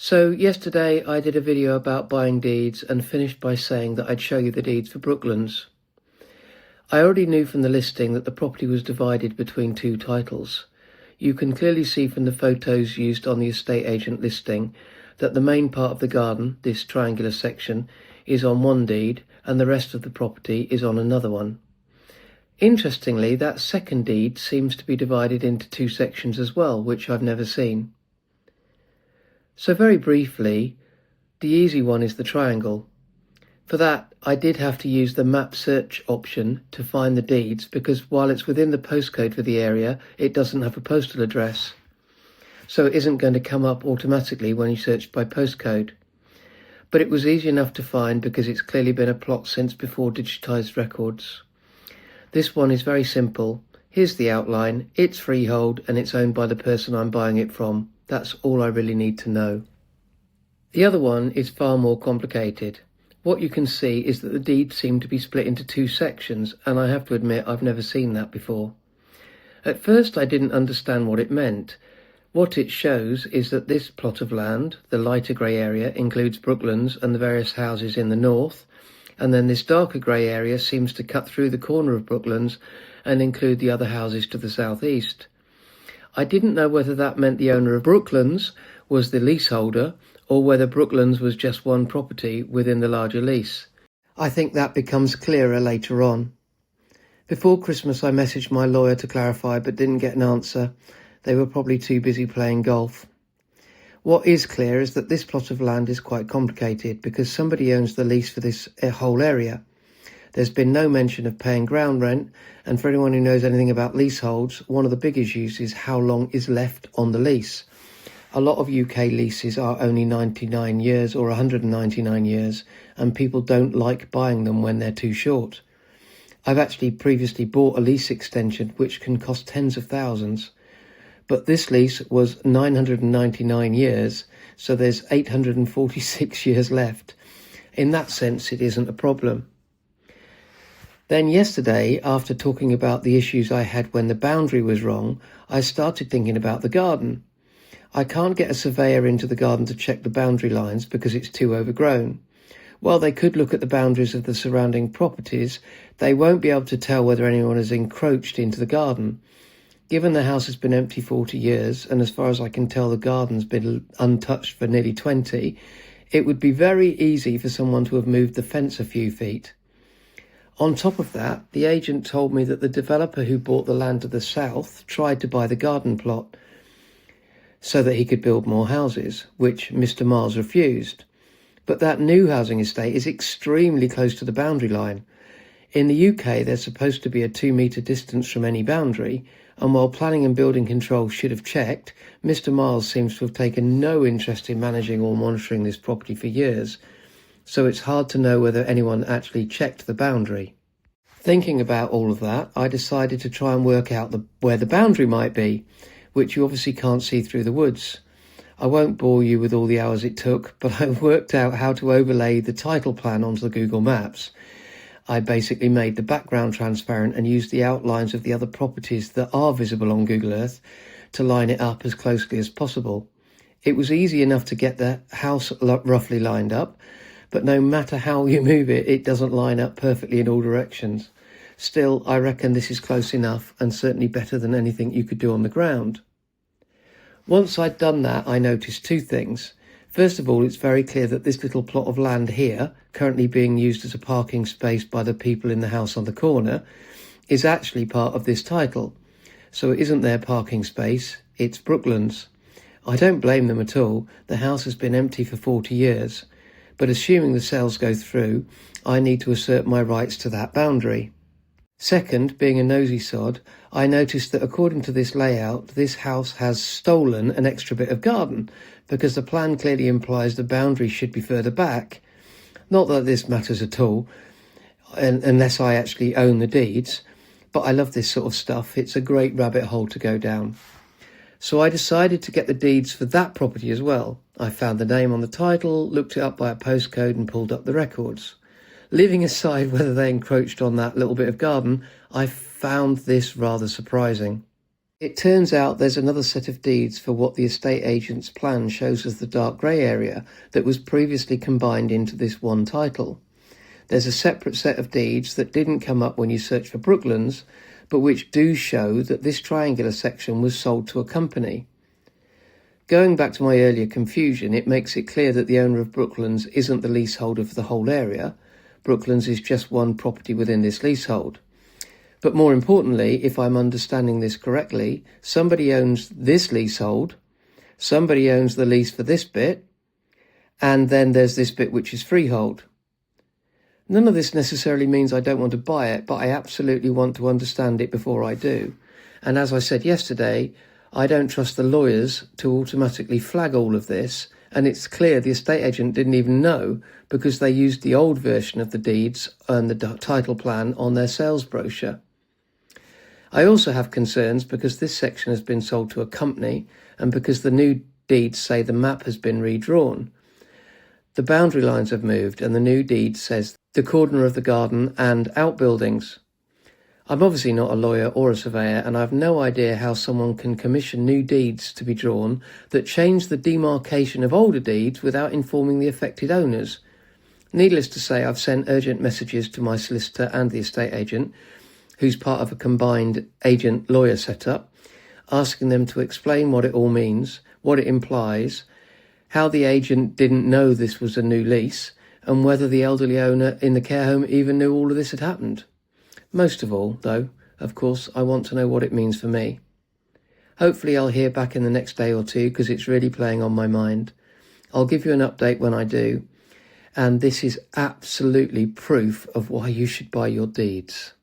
So yesterday I did a video about buying deeds and finished by saying that I'd show you the deeds for Brooklands. I already knew from the listing that the property was divided between two titles. You can clearly see from the photos used on the estate agent listing that the main part of the garden, this triangular section, is on one deed and the rest of the property is on another one. Interestingly, that second deed seems to be divided into two sections as well, which I've never seen. So very briefly, the easy one is the triangle. For that, I did have to use the map search option to find the deeds because while it's within the postcode for the area, it doesn't have a postal address. So it isn't going to come up automatically when you search by postcode. But it was easy enough to find because it's clearly been a plot since before digitised records. This one is very simple. Here's the outline. It's freehold and it's owned by the person I'm buying it from. That's all I really need to know. The other one is far more complicated. What you can see is that the deeds seem to be split into two sections, and I have to admit I've never seen that before. At first I didn't understand what it meant. What it shows is that this plot of land, the lighter grey area, includes Brooklands and the various houses in the north, and then this darker grey area seems to cut through the corner of Brooklands and include the other houses to the southeast. I didn't know whether that meant the owner of Brooklands was the leaseholder or whether Brooklands was just one property within the larger lease. I think that becomes clearer later on. Before Christmas I messaged my lawyer to clarify but didn't get an answer. They were probably too busy playing golf. What is clear is that this plot of land is quite complicated because somebody owns the lease for this whole area. There's been no mention of paying ground rent, and for anyone who knows anything about leaseholds, one of the big issues is how long is left on the lease. A lot of UK leases are only 99 years or 199 years, and people don't like buying them when they're too short. I've actually previously bought a lease extension which can cost tens of thousands, but this lease was 999 years, so there's 846 years left. In that sense, it isn't a problem. Then yesterday, after talking about the issues I had when the boundary was wrong, I started thinking about the garden. I can't get a surveyor into the garden to check the boundary lines because it's too overgrown. While they could look at the boundaries of the surrounding properties, they won't be able to tell whether anyone has encroached into the garden. Given the house has been empty 40 years, and as far as I can tell the garden's been untouched for nearly 20, it would be very easy for someone to have moved the fence a few feet. On top of that, the agent told me that the developer who bought the land to the south tried to buy the garden plot so that he could build more houses, which Mr. Mars refused. But that new housing estate is extremely close to the boundary line. In the UK, there's supposed to be a 2-metre distance from any boundary, and while planning and building control should have checked, Mr. Mars seems to have taken no interest in managing or monitoring this property for years. So it's hard to know whether anyone actually checked the boundary. Thinking about all of that, I decided to try and work out where the boundary might be, which you obviously can't see through the woods. I won't bore you with all the hours it took, but I worked out how to overlay the title plan onto the Google Maps. I basically made the background transparent and used the outlines of the other properties that are visible on Google Earth to line it up as closely as possible. It was easy enough to get the house roughly lined up, but no matter how you move it, it doesn't line up perfectly in all directions. Still, I reckon this is close enough and certainly better than anything you could do on the ground. Once I'd done that, I noticed two things. First of all, it's very clear that this little plot of land here, currently being used as a parking space by the people in the house on the corner, is actually part of this title. So it isn't their parking space, it's Brooklands. I don't blame them at all. The house has been empty for 40 years. But assuming the sales go through, I need to assert my rights to that boundary. Second, being a nosy sod, I noticed that according to this layout, this house has stolen an extra bit of garden, because the plan clearly implies the boundary should be further back. Not that this matters at all, unless I actually own the deeds, but I love this sort of stuff. It's a great rabbit hole to go down. So I decided to get the deeds for that property as well. I found the name on the title, looked it up by a postcode and pulled up the records. Leaving aside whether they encroached on that little bit of garden, I found this rather surprising. It turns out there's another set of deeds for what the estate agent's plan shows as the dark grey area that was previously combined into this one title. There's a separate set of deeds that didn't come up when you search for Brooklands, but which do show that this triangular section was sold to a company. Going back to my earlier confusion, it makes it clear that the owner of Brooklands isn't the leaseholder for the whole area. Brooklands is just one property within this leasehold. But more importantly, if I'm understanding this correctly, somebody owns this leasehold, somebody owns the lease for this bit, and then there's this bit which is freehold. None of this necessarily means I don't want to buy it, but I absolutely want to understand it before I do. And as I said yesterday, I don't trust the lawyers to automatically flag all of this, and it's clear the estate agent didn't even know because they used the old version of the deeds and the title plan on their sales brochure. I also have concerns because this section has been sold to a company and because the new deeds say the map has been redrawn. The boundary lines have moved and the new deed says the corner of the garden and outbuildings. I'm obviously not a lawyer or a surveyor, and I have no idea how someone can commission new deeds to be drawn that change the demarcation of older deeds without informing the affected owners. Needless to say, I've sent urgent messages to my solicitor and the estate agent, who's part of a combined agent-lawyer setup, asking them to explain what it all means, what it implies, how the agent didn't know this was a new lease, and whether the elderly owner in the care home even knew all of this had happened. Most of all, though, of course, I want to know what it means for me. Hopefully I'll hear back in the next day or two because it's really playing on my mind. I'll give you an update when I do, and this is absolutely proof of why you should buy your deeds.